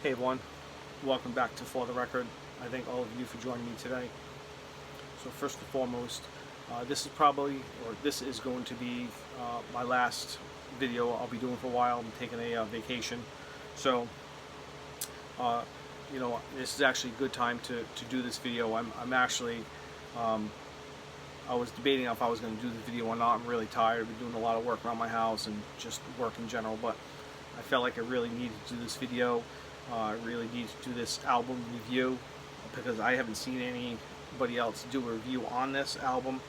Hey everyone, welcome back to For the Record. I thank all of you for joining me today. So first and foremost, this is going to be my last video I'll be doing for a while. I'm taking a vacation. So, this is actually a good time to do this video. I'm actually, I was debating if I was going to do the video or not. I'm really tired. I've been doing a lot of work around my house and just work in general, but I felt like I really needed to do this video. I really need to do this album review because I haven't seen anybody else do a review on this album,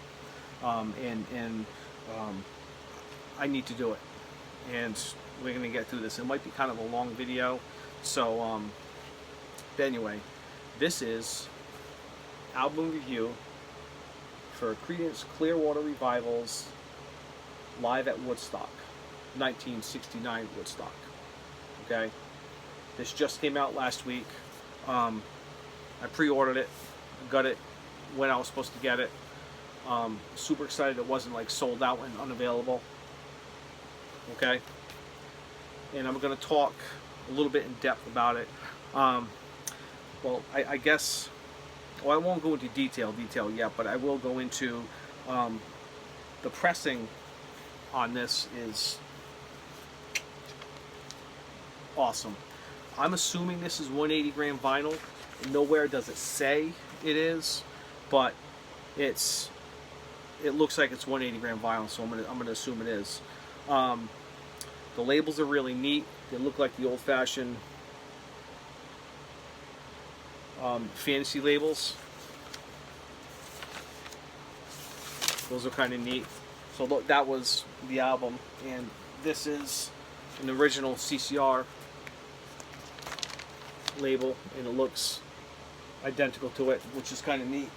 and I need to do it. And we're going to get through this. It might be kind of a long video, so but anyway, this is album review for Creedence Clearwater Revival's Live at Woodstock, 1969 Woodstock. Okay. This just came out last week. I pre-ordered it, got it when I was supposed to get it. Super excited it wasn't like sold out and unavailable. Okay, and I'm going to talk a little bit in depth about it. Well, I guess, well, I won't go into detail yet, but I will go into the pressing on this is awesome. I'm assuming this is 180 gram vinyl. Nowhere does it say it is, but it looks like it's 180 gram vinyl, so I'm gonna assume it is. The labels are really neat. They look like the old-fashioned fantasy labels. Those are kind of neat. So look, that was the album, and this is an original CCR label, and it looks identical to it, which is kind of neat.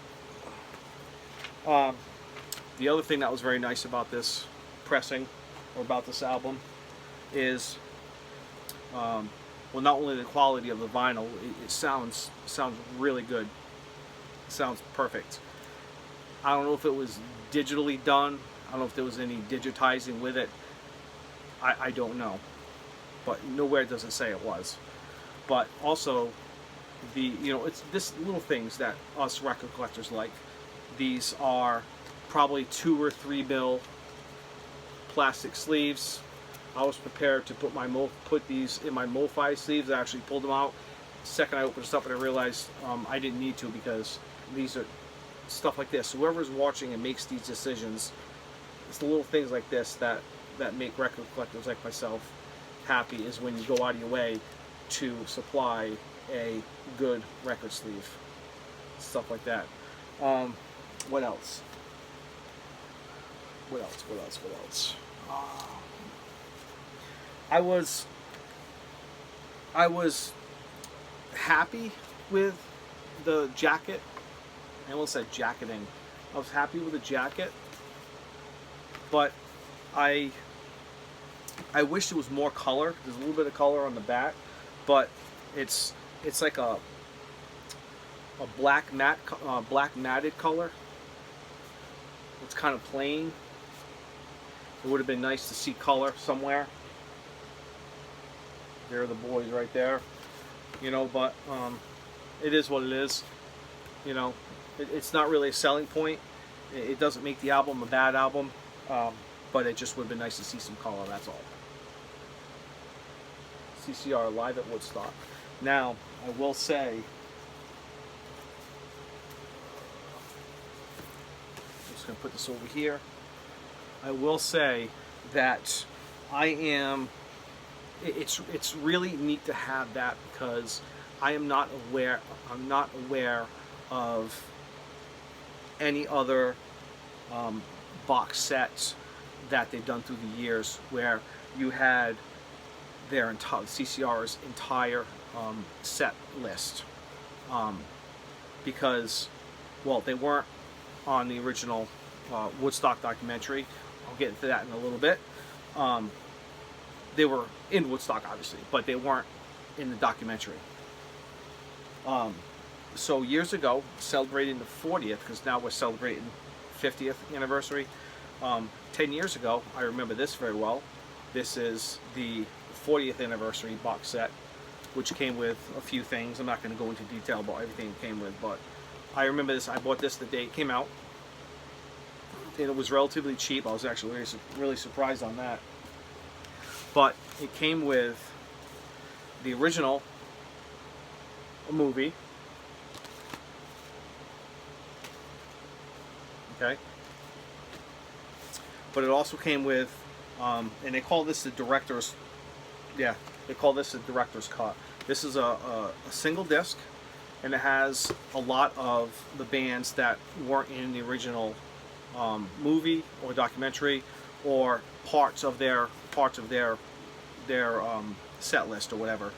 The other thing that was very nice about this pressing, or about this album, is well, not only the quality of the vinyl, it sounds really good. It sounds perfect. I don't know if it was digitally done. I don't know if there was any digitizing with it. I don't know, but nowhere does it say it was. But also, it's this little things that us record collectors like. These are probably 2 or 3 mil plastic sleeves. I was prepared to put these in my MoFi sleeves. I actually pulled them out. The second I opened this up, and I realized I didn't need to, because these are stuff like this. Whoever's watching and makes these decisions, it's the little things like this that make record collectors like myself happy, is when you go out of your way to supply a good record sleeve, stuff like that. What else? I was happy with the jacket. I almost said jacketing. I was happy with the jacket, but I wish there was more color. There's a little bit of color on the back, but it's like a black matted color. It's kind of plain. It would have been nice to see color somewhere. There are the boys right there, but it is what it is. It's not really a selling point. It doesn't make the album a bad album, but it just would have been nice to see some color, that's all. CCR Live at Woodstock. Now, I will say, I'm just going to put this over here. I will say that it's really neat to have that, because I'm not aware of any other box sets that they've done through the years where you had their entire CCR's entire set list, because, well, they weren't on the original Woodstock documentary. I'll get into that in a little bit. They were in Woodstock, obviously, but they weren't in the documentary. So years ago, celebrating the 40th, because now we're celebrating 50th anniversary. 10 years ago, I remember this very well. This is the 40th anniversary box set. which came with a few things. I'm not going to go into detail about everything it came with, but I remember this. I bought this the day it came out, and it was relatively cheap. I was actually really surprised on that. But it came with the original movie. Okay. But it also came with, and they call this the director's, yeah, they call this the director's cut. This is a single disc, and it has a lot of the bands that weren't in the original movie or documentary, or parts of their set list or whatever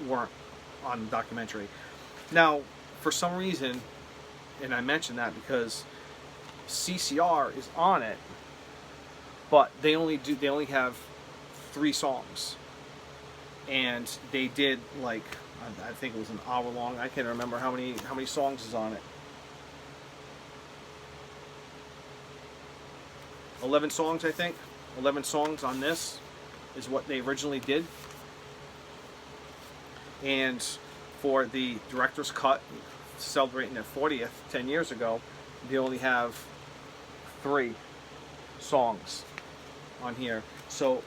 weren't on the documentary. Now, for some reason, and I mentioned that because CCR is on it, but they only have 3 songs, and they did, like, I think it was an hour long. I can't remember how many songs is on it. 11 songs, I think. 11 songs on this is what they originally did. And for the director's cut, celebrating their 40th 10 years ago, they only have 3 songs on here. So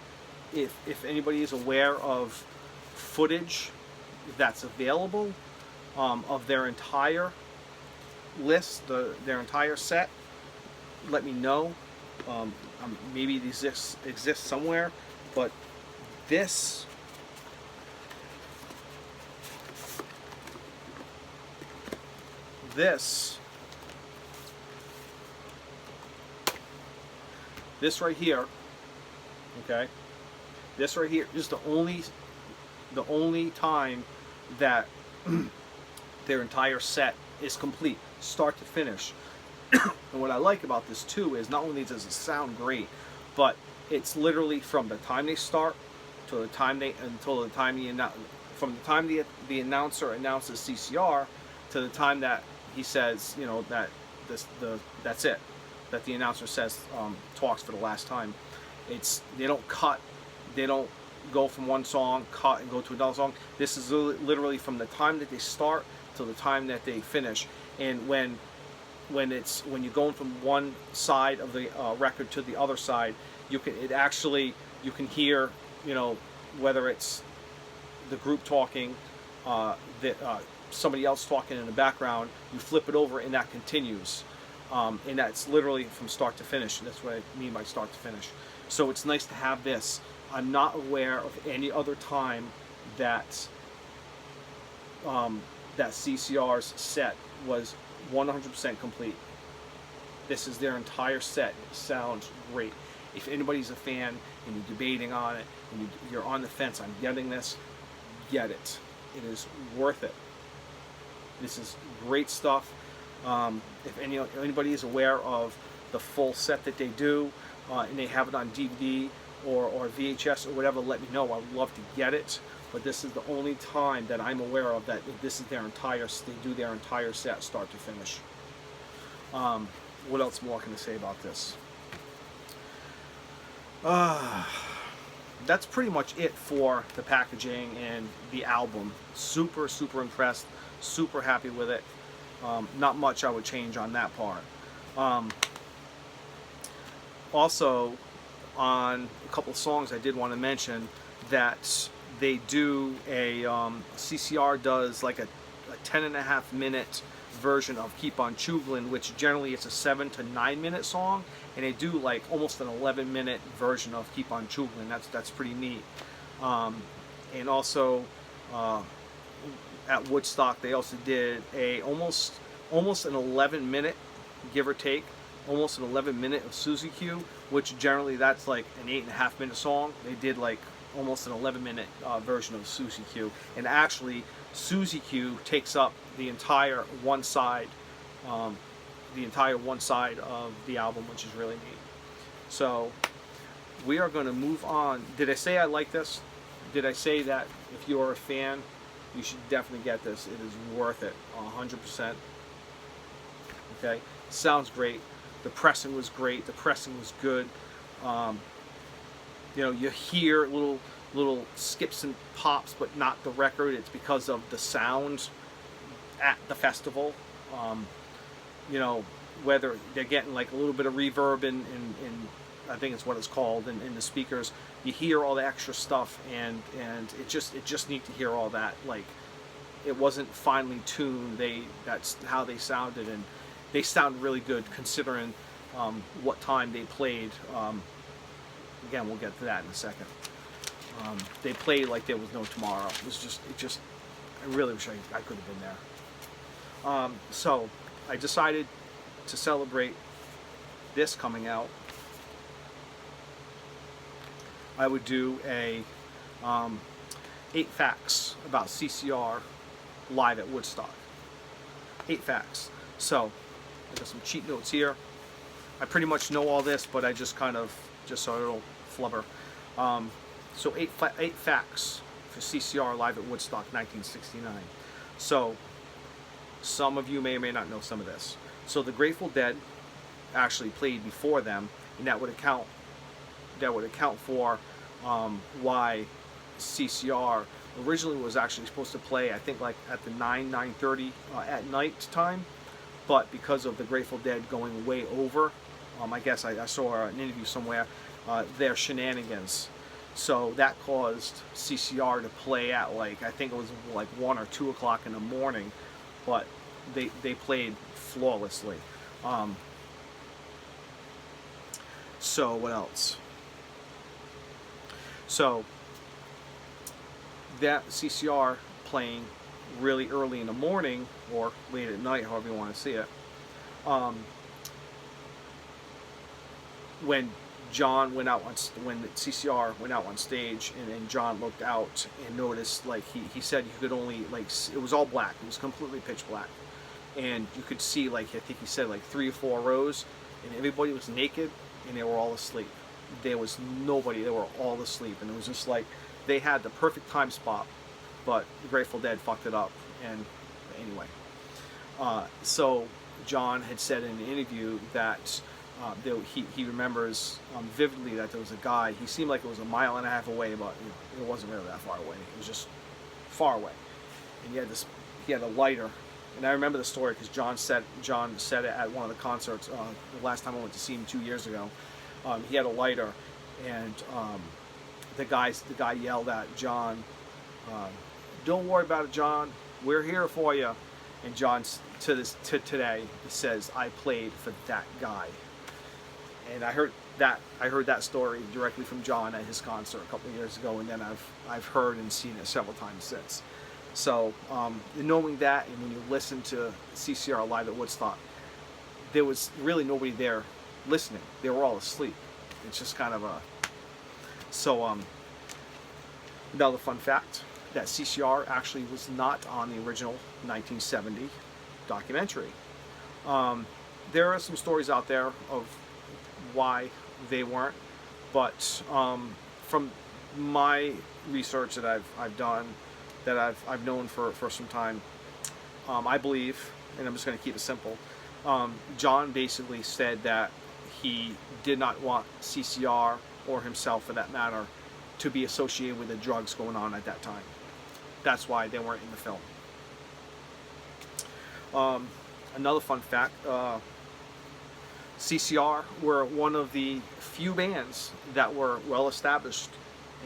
if anybody is aware of footage that's available of their entire list, their entire set, let me know. Maybe it exists somewhere, but this right here, okay, this right here is the only time that their entire set is complete, start to finish. And what I like about this too is not only does it sound great, but it's literally from the time they start to the time from the time the announcer announces CCR to the time that he says, you know, that that's it, that the announcer says talks for the last time. They don't cut, they don't go from one song, cut, and go to another song. This is literally from the time that they start till the time that they finish. And when you're going from one side of the record to the other side, you can hear, you know, whether it's the group talking, somebody else talking in the background. You flip it over and that continues, and that's literally from start to finish. That's what I mean by start to finish. So it's nice to have this. I'm not aware of any other time that that CCR's set was 100% complete. This is their entire set. It sounds great. If anybody's a fan and you're debating on it and you're on the fence on getting this, get it. It is worth it. This is great stuff. If anybody is aware of the full set that they do, and they have it on DVD or VHS or whatever, let me know. I would love to get it. But this is the only time that I'm aware of that this is they do their entire set start to finish. What else more can I say about this? That's pretty much it for the packaging and the album. Super impressed, super happy with it. Not much I would change on that part. Also, on a couple of songs I did want to mention that they do CCR does like a 10.5 minute version of Keep on Chooglin', which generally it's a 7 to 9 minute song, and they do like almost an 11-minute version of Keep on Chooglin'. That's pretty neat. And also at Woodstock they also did a almost an 11-minute, give or take, almost an 11-minute of Susie Q, which generally that's like an 8.5 minute song. They did like almost an 11-minute version of Susie Q, and actually Susie Q takes up the entire one side of the album, which is really neat. So we are going to move on. Did I say I like this? Did I say that if you're a fan, you should definitely get this? It is worth it, 100%. Okay, sounds great. The pressing was great. The pressing was good. You know, you hear little little skips and pops, but not the record. It's because of the sound at the festival. You know, whether they're getting like a little bit of reverb in I think it's what it's called in the speakers. You hear all the extra stuff, and it just neat to hear all that. Like, it wasn't finely tuned. That's how they sounded, and they sound really good considering what time they played. Again, we'll get to that in a second. They played like there was no tomorrow. I really wish I could have been there. So I decided to celebrate this coming out. I would do a 8 facts about CCR live at Woodstock. 8 facts. So I got some cheat notes here. I pretty much know all this, but I just kind of, just so I don't flubber. So 8 facts for CCR live at Woodstock 1969. So some of you may or may not know some of this. So the Grateful Dead actually played before them, and that would account for why CCR originally was actually supposed to play, I think, like at the 9:30 at night time, but because of the Grateful Dead going way over, I guess I saw an interview somewhere, their shenanigans. So that caused CCR to play at, like, I think it was like 1 or 2 o'clock in the morning, but they played flawlessly. So what else? So that CCR playing really early in the morning or late at night, however you want to see it. When John went out when the CCR went out on stage, and John looked out and noticed, like, he said you could only, like, it was all black. It was completely pitch black, and you could see, like, I think he said, like 3 or 4 rows, and everybody was naked and they were all asleep. There was nobody. They were all asleep, and it was just like they had the perfect time spot, but the Grateful Dead fucked it up. And anyway, so John had said in an interview that he remembers vividly that there was a guy. He seemed like it was 1.5 miles away, but it wasn't really that far away. It was just far away, and he had a lighter. And I remember the story because John said it at one of the concerts. The last time I went to see him 2 years ago, he had a lighter, and the guy yelled at John, "Don't worry about it, John. We're here for you." And John, to today, he says, "I played for that guy." And I heard that story directly from John at his concert a couple of years ago, and then I've heard and seen it several times since. So knowing that, and when you listen to CCR live at Woodstock, there was really nobody there listening. They were all asleep. It's just kind of a... So another fun fact, that CCR actually was not on the original 1970 documentary. There are some stories out there of why they weren't, but from my research that I've done, that I've known for some time, I believe, and I'm just going to keep it simple, John basically said that he did not want CCR, or himself for that matter, to be associated with the drugs going on at that time. That's why they weren't in the film. Another fun fact, CCR were one of the few bands that were well established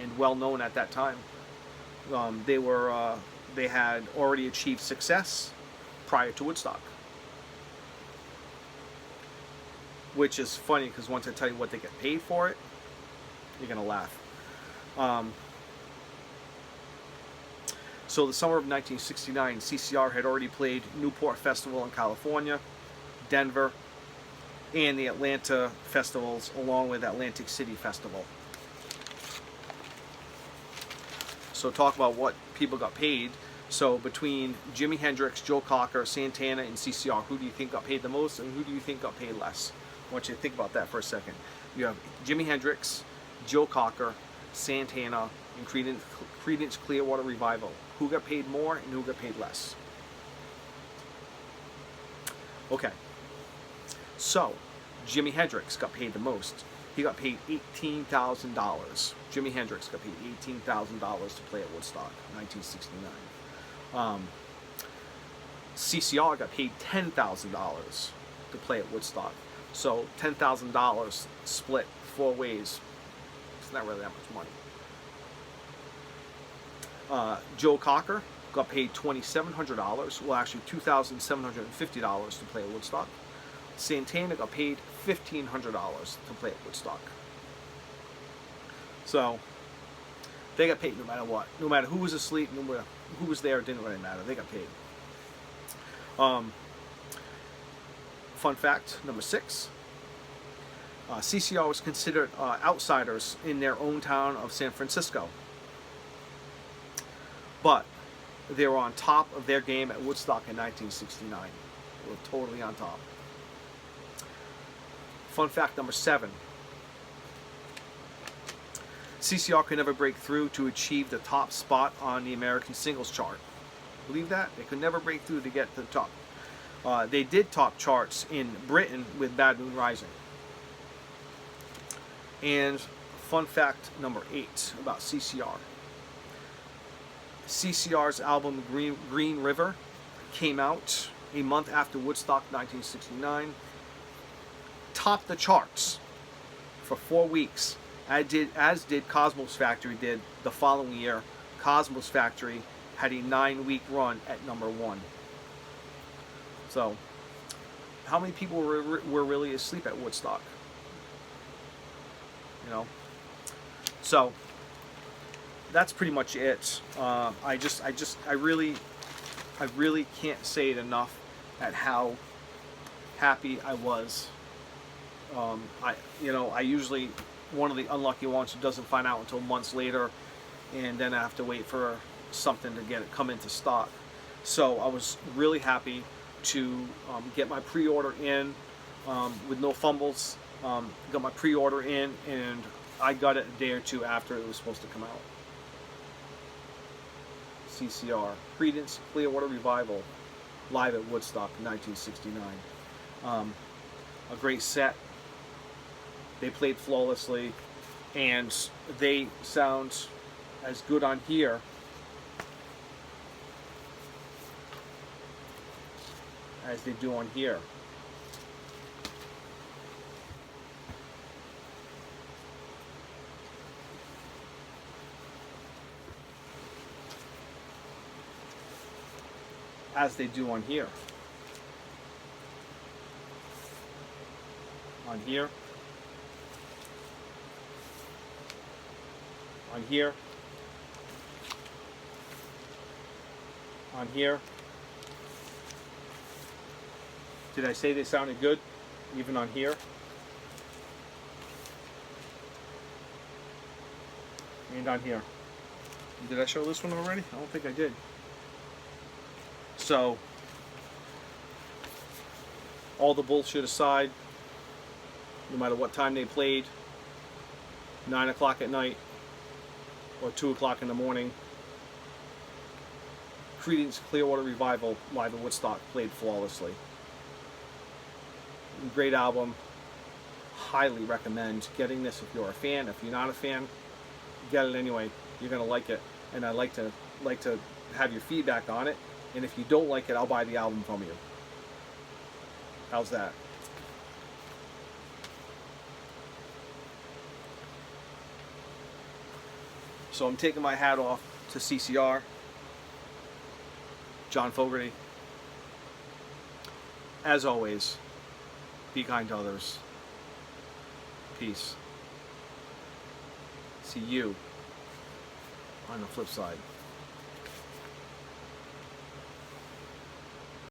and well known at that time. They had already achieved success prior to Woodstock, which is funny because once I tell you what they get paid for it, you're gonna laugh. So the summer of 1969, CCR had already played Newport Festival in California, Denver, and the Atlanta festivals, along with Atlantic City Festival. So talk about what people got paid. So between Jimi Hendrix, Joe Cocker, Santana, and CCR, who do you think got paid the most, and who do you think got paid less? I want you to think about that for a second. You have Jimi Hendrix, Joe Cocker, Santana, and Creedence Clearwater Revival. Who got paid more and who got paid less? Okay. So Jimi Hendrix got paid the most. He got paid $18,000. Jimi Hendrix got paid $18,000 to play at Woodstock, 1969. CCR got paid $10,000 to play at Woodstock. So $10,000 split 4 ways. It's not really that much money. Joe Cocker got paid $2,700. Well, actually $2,750 to play at Woodstock. Santana got paid $1,500 to play at Woodstock. So they got paid no matter what. No matter who was asleep, no matter who was there, it didn't really matter. They got paid. Fun fact number 6. CCR was considered outsiders in their own town of San Francisco. But they were on top of their game at Woodstock in 1969. They were totally on top. Fun fact number 7. CCR could never break through to achieve the top spot on the American singles chart. Believe that? They could never break through to get to the top. They did top charts in Britain with Bad Moon Rising. And fun fact number 8 about CCR. CCR's album Green River came out a month after Woodstock 1969. Topped the charts for 4 weeks, as did Cosmos Factory did the following year. Cosmos Factory had a 9-week run at number 1. So, how many people were really asleep at Woodstock? You know. So, that's pretty much it. I really can't say it enough at how happy I was. I usually one of the unlucky ones who doesn't find out until months later, and then I have to wait for something to come into stock. So I was really happy to get my pre-order in with no fumbles. Got my pre-order in, and I got it a day or 2 after it was supposed to come out. CCR, Creedence, Clearwater Revival, live at Woodstock in 1969. A great set. They played flawlessly, and they sound as good on here as they do on here. As they do on here. On here. On here. On here. Did I say they sounded good? Even on here? And on here. Did I show this one already? I don't think I did. So, all the bullshit aside, no matter what time they played, 9 o'clock at night or 2 o'clock in the morning, Creedence Clearwater Revival live at Woodstock played flawlessly. Great album. Highly recommend getting this if you're a fan. If you're not a fan, get it anyway. You're gonna like it, and I'd like to have your feedback on it. And if you don't like it, I'll buy the album from you. How's that? So I'm taking my hat off to CCR, John Fogerty. As always, be kind to others. Peace. See you on the flip side.